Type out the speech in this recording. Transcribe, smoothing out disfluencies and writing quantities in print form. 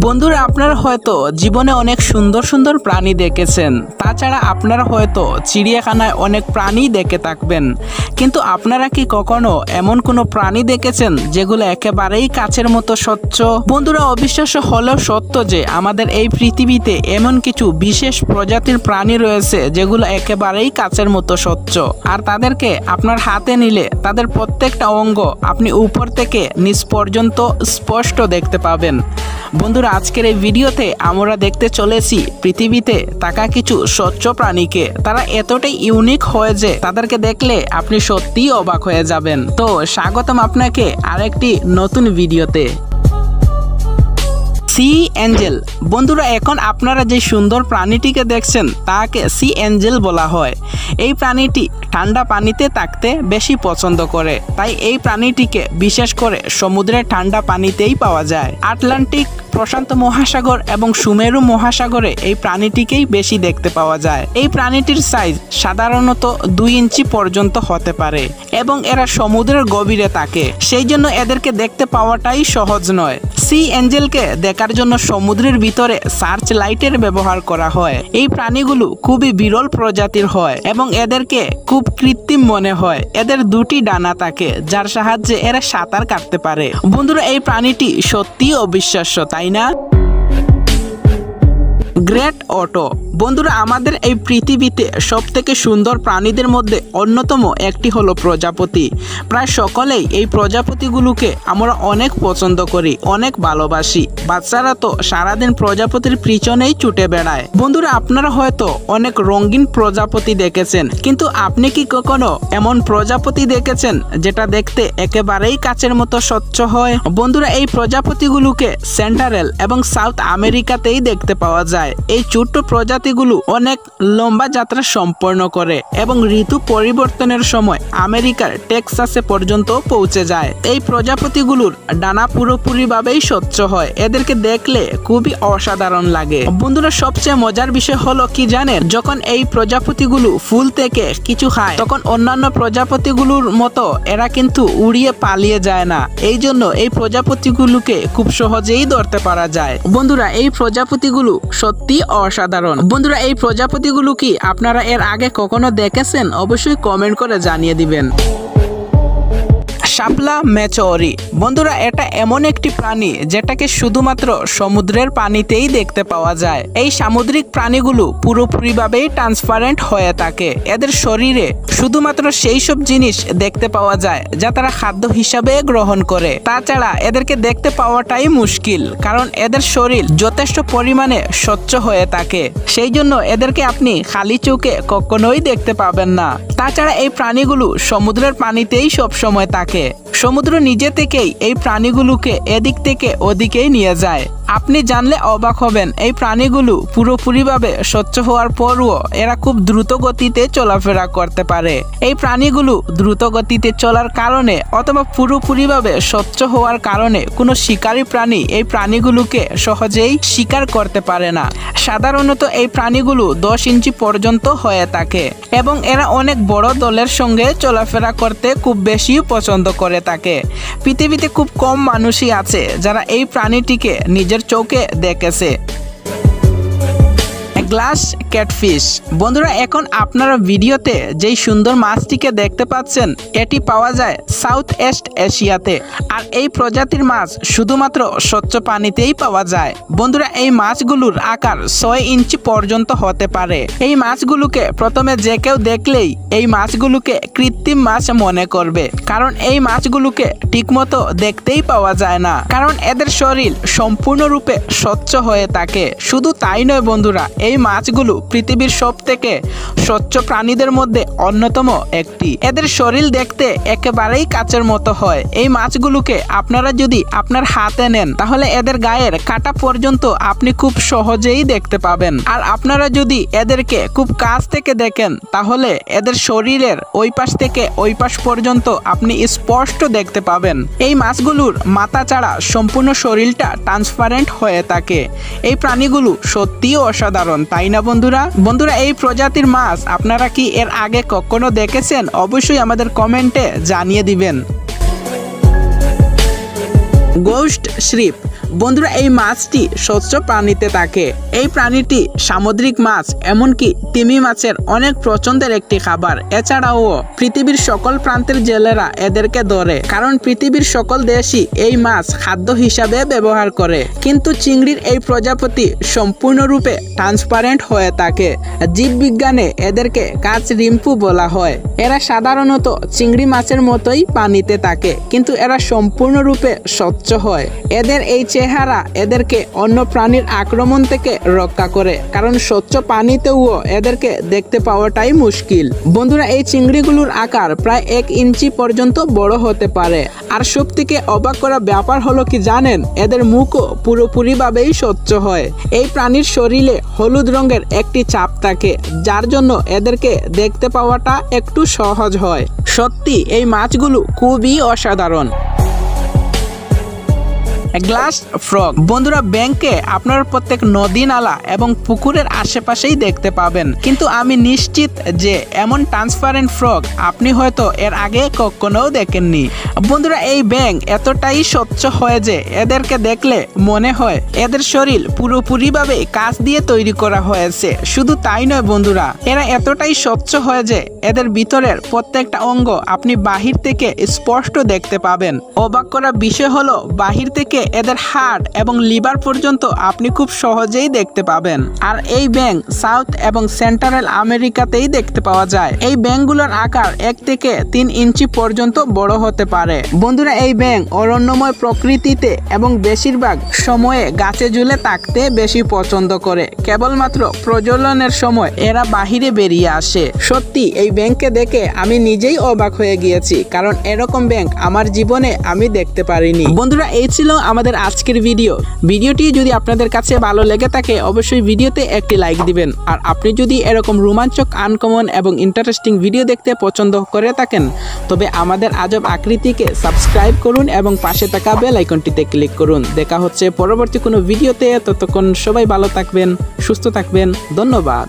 বন্ধুরা আপনারা হয়তো জীবনে অনেক সুন্দর সুন্দর প্রাণী দেখেছেন, তাছাড়া আপনারা হয়তো চিড়িয়াখানায় অনেক প্রাণী দেখে থাকবেন, কিন্তু আপনারা কি কখনো এমন কোনো প্রাণী দেখেছেন যেগুলো একেবারেই কাচের মতো স্বচ্ছ? বন্ধুরা অবিশ্বাস্য হলেও সত্য যে আমাদের এই পৃথিবীতে এমন কিছু বিশেষ প্রজাতির প্রাণী রয়েছে যেগুলো একেবারেই কাচের মতো স্বচ্ছ, আর তাদেরকে আপনার হাতে নিলে তাদের প্রত্যেকটা অঙ্গ আপনি উপর থেকে নিচ পর্যন্ত স্পষ্ট দেখতে পাবেন। বন্ধুরা আজকের এই ভিডিওতে আমরা দেখতে চলেছি পৃথিবীতে থাকা কিছু স্বচ্ছ প্রাণীকে। তারা এতটাই ইউনিক হয় যে তাদেরকে দেখলে আপনি সত্যিই অবাক হয়ে যাবেন। তো স্বাগতম আপনাকে আরেকটি নতুন ভিডিওতে। C Angel. বন্ধুরা এখন আপনারা যে সুন্দর প্রাণীটিকে দেখছেন তাকে সি অ্যাঞ্জেল বলা হয়। এই প্রাণীটি ঠান্ডা পানিতে থাকতে বেশি পছন্দ করে, তাই এই প্রাণীটিকে বিশেষ করে সমুদ্রের ঠান্ডা পানিতেই পাওয়া যায়। আটলান্টিক, প্রশান্ত মহাসাগর এবং সুমেরু মহাসাগরে এই প্রাণীটিকেই বেশি দেখতে পাওয়া যায়। এই প্রাণীটির সাইজ সাধারণত 2 ইঞ্চি পর্যন্ত হতে পারে এবং এরা সমুদ্রের গভীরে থাকে, সেই জন্য এদেরকে দেখতে পাওয়াটাই সহজ নয়। সি অ্যাঞ্জেলকে দেখার জন্য সমুদ্রের ভিতরে সার্চ লাইটের ব্যবহার করা হয়। এই প্রাণীগুলো খুবই বিরল প্রজাতির হয় এবং এদেরকে খুব কৃত্রিম মনে হয়। এদের 2টি ডানা থাকে যার সাহায্যে এরা সাঁতার কাটতে পারে। বন্ধুরা এই প্রাণীটি সত্যিই অবিশ্বাস্য, তাই না? গ্রেট ওটো। বন্ধুরা আমাদের এই পৃথিবীতে সবথেকে সুন্দর প্রাণীদের মধ্যে অন্যতম একটি হলো প্রজাপতি। প্রায় সকলেই এই প্রজাপতিগুলোকে আমরা অনেক পছন্দ করি, অনেক ভালোবাসি। বাচ্চারা তো সারাদিন প্রজাপতির পিছনেই ছুটে বেড়ায়। বন্ধুরা আপনারা হয়তো অনেক রঙিন প্রজাপতি দেখেছেন, কিন্তু আপনি কি কখনো এমন প্রজাপতি দেখেছেন যেটা দেখতে একেবারেই কাচের মতো স্বচ্ছ হয়? বন্ধুরা এই প্রজাপতিগুলোকে সেন্ট্রাল এবং সাউথ আমেরিকাতেই দেখতে পাওয়া যায়। এই ছোট্ট প্রজাতিগুলো অনেক লম্বা যাত্রা সম্পন্ন করে এবং ঋতু পরিবর্তনের সময় আমেরিকার টেক্সাসে পর্যন্ত পৌঁছে যায়। এই প্রজাপতিগুলোর ডানা পুরোপুরিভাবেই স্বচ্ছ হয়। এদেরকে দেখলে খুবই অসাধারণ লাগে। বন্ধুরা সবচেয়ে মজার বিষয় হলো কি জানেন, যখন এই প্রজাপতিগুলো ফুল থেকে কিছু খায় তখন অন্যান্য প্রজাপতিগুলোর মতো এরা কিন্তু উড়িয়ে পালিয়ে যায় না। এই জন্য এই প্রজাপতিগুলোকে খুব সহজেই ধরতে পারা যায়। বন্ধুরা এই প্রজাপতিগুলো সত্যি অসাধারণ। বন্ধুরা এই প্রজাপতিগুলো কি আপনারা এর আগে কখনো দেখেছেন? অবশ্যই কমেন্ট করে জানিয়ে দিবেন। শাপলা ম্যাচওরি। বন্ধুরা এটা এমন একটি প্রাণী যেটাকে শুধুমাত্র সমুদ্রের পানিতেই দেখতে পাওয়া যায়। এই সামুদ্রিক প্রাণীগুলো পুরোপুরিভাবেই ট্রান্সপারেন্ট হয়ে থাকে। এদের শরীরে শুধুমাত্র সেই সব জিনিস দেখতে পাওয়া যায় যা তারা খাদ্য হিসাবে গ্রহণ করে। তাছাড়া এদেরকে দেখতে পাওয়াটাই মুশকিল, কারণ এদের শরীর যথেষ্ট পরিমাণে স্বচ্ছ হয়ে থাকে, সেই জন্য এদেরকে আপনি খালি চোখে কখনোই দেখতে পাবেন না। তাছাড়া এই প্রাণীগুলো সমুদ্রের পানিতেই সব সময় থাকে। সমুদ্র নিজে থেকেই এই প্রাণীগুলোকে এদিক থেকে ওদিকেই নিয়ে যায়। আপনি জানলে অবাক হবেন, এই প্রাণীগুলো পুরোপুরিভাবে স্বচ্ছ হওয়ার পরও এরা খুব দ্রুত গতিতে চলাফেরা করতে পারে। এই প্রাণীগুলো দ্রুত গতিতে চলার কারণে অথবা পুরোপুরিভাবে স্বচ্ছ হওয়ার কারণে কোনো শিকারী প্রাণী এই প্রাণীগুলোকে সহজেই শিকার করতে পারে না। সাধারণত এই প্রাণীগুলো 10 ইঞ্চি পর্যন্ত হয়ে থাকে এবং এরা অনেক বড় দলের সঙ্গে চলাফেরা করতে খুব বেশি পছন্দ করে থাকে। পৃথিবীতে খুব কম মানুষই আছে যারা এই প্রাণীটিকে নিজের চোখে দেখেছে। Glass catfish. বন্ধুরা এখন আপনারা ভিডিওতে যেই সুন্দর মাছটিকে দেখতে পাচ্ছেন এটি পাওয়া যায় সাউথ ইস্ট এশিয়াতে, আর এই প্রজাতির মাছ শুধুমাত্র স্বচ্ছ পানিতেই পাওয়া যায়। বন্ধুরা এই মাছগুলোর আকার 6 ইঞ্চি পর্যন্ত হতে পারে। এই মাছগুলোকে প্রথমে যে কেউ দেখলেই এই মাছগুলোকে কৃত্রিম মাছ মনে করবে, কারণ এই মাছগুলোকে ঠিকমতো দেখতেই পাওয়া যায় না, কারণ এদের শরীর সম্পূর্ণরূপে স্বচ্ছ হয়ে থাকে। শুধু তাই নয় বন্ধুরা, এই মাছগুলো পৃথিবীর সবথেকে স্বচ্ছ প্রাণীদের মধ্যে অন্যতম একটি। এদের শরীর দেখতে একেবারেই কাচের মতো হয়। এই মাছগুলোকে আপনারা যদি আপনার হাতে নেন তাহলে এদের গায়ের কাঁটা পর্যন্ত আপনি খুব সহজেই দেখতে পাবেন, আর আপনারা যদি এদেরকে খুব কাছ থেকে দেখেন তাহলে এদের শরীরের ওই পাশ থেকে ওই পাশ পর্যন্ত আপনি স্পষ্ট দেখতে পাবেন। এই মাছগুলোর মাথা ছাড়া সম্পূর্ণ শরীরটা ট্রান্সপারেন্ট হয়ে থাকে। এই প্রাণীগুলো সত্যিই অসাধারণ, তাই না বন্ধুরা? বন্ধুরা এই প্রজাতির মাছ আপনারা কি এর আগে কখনো দেখেছেন? অবশ্যই আমাদের কমেন্টে জানিয়ে দিবেন। গোস্ট শ্রিপ। বন্ধুরা এই মাছটি স্বচ্ছ পানিতে থাকে। এই প্রাণীটি সামুদ্রিক মাছ, এমনকি তিমি মাছের অনেক পছন্দের একটি খাবার। এছাড়াও পৃথিবীর সকল প্রান্তের জেলেরা এদেরকে ধরে, কারণ পৃথিবীর সকল দেশই এই মাছ খাদ্য হিসাবে ব্যবহার করে। কিন্তু চিংড়ির এই প্রজাপতি সম্পূর্ণরূপে ট্রান্সপারেন্ট হয়ে থাকে। জীববিজ্ঞানে এদেরকে কাচ রিম্পু বলা হয়। এরা সাধারণত চিংড়ি মাছের মতোই পানিতে থাকে, কিন্তু এরা সম্পূর্ণরূপে স্বচ্ছ হয়। এদের এই চেহারা এদেরকে অন্য প্রাণীর আক্রমণ থেকে রক্ষা করে, কারণ স্বচ্ছ পানিতেও এদেরকে দেখতে পাওয়াটাই মুশকিল। বন্ধুরা এই চিংড়িগুলোর আকার প্রায় 1 ইঞ্চি পর্যন্ত বড় হতে পারে। আর সবথেকে অবাক করা ব্যাপার হলো কি জানেন, এদের মুখও পুরোপুরিভাবেই স্বচ্ছ হয়। এই প্রাণীর শরীরে হলুদ রঙের একটি চাপ থাকে, যার জন্য এদেরকে দেখতে পাওয়াটা একটু সহজ হয়। সত্যি এই মাছগুলো খুবই অসাধারণ। Glass frog. বন্ধুরা ব্যাংকে আপনারা প্রত্যেক নদী নালা এবং পুকুরের আশেপাশেই দেখতে পাবেন, কিন্তু আমি নিশ্চিত যে এমন ট্রান্সপারেন্ট ফ্রগ আপনি হয়তো এর আগে কখনো দেখেননি। বন্ধুরা এই ব্যাঙ এতটাই স্বচ্ছ হয় যে এদেরকে দেখলে মনে হয় এদের শরীর পুরোপুরিভাবে কাঁচ দিয়ে তৈরি করা হয়েছে। শুধু তাই নয় বন্ধুরা, এরা এতটাই স্বচ্ছ হয় যে এদের ভিতরের প্রত্যেকটা অঙ্গ আপনি বাহির থেকে স্পষ্ট দেখতে পাবেন। অবাক করা বিষয় হলো বাহির থেকে এদের হার্ট এবং লিভার পর্যন্ত আপনি খুব সহজেই দেখতে পাবেন। আর এই ব্যাঙ সাউথ এবং সেন্ট্রাল আমেরিকাতেই দেখতে পাওয়া যায়। এই ব্যাঙগুলোর আকার 1 থেকে 3 ইঞ্চি পর্যন্ত বড় হতে পারে। বন্ধুরা এই ব্যাঙ অরণ্যময় প্রকৃতিতে এবং বেশিরভাগ সময়ে গাছে ঝুলে থাকতে বেশি পছন্দ করে। কেবলমাত্র প্রজননের সময় এরা বাহিরে বেরিয়ে আসে। সত্যি এই ব্যাঙকে দেখে আমি নিজেই অবাক হয়ে গিয়েছি, কারণ এরকম ব্যাঙ আমার জীবনে আমি দেখতে পারিনি। বন্ধুরা এই ছিল আমাদের আজকের ভিডিওটি যদি আপনাদের কাছে ভালো লেগে থাকে অবশ্যই ভিডিওতে একটি লাইক দিবেন। আর আপনি যদি এরকম রোমাঞ্চক, আনকমন এবং ইন্টারেস্টিং ভিডিও দেখতে পছন্দ করে থাকেন তবে আমাদের আজব আকৃতিকে সাবস্ক্রাইব করুন এবং পাশে থাকা বেল আইকনটিতে ক্লিক করুন। দেখা হচ্ছে পরবর্তী কোনো ভিডিওতে। ততক্ষণ সবাই ভালো থাকবেন, সুস্থ থাকবেন। ধন্যবাদ।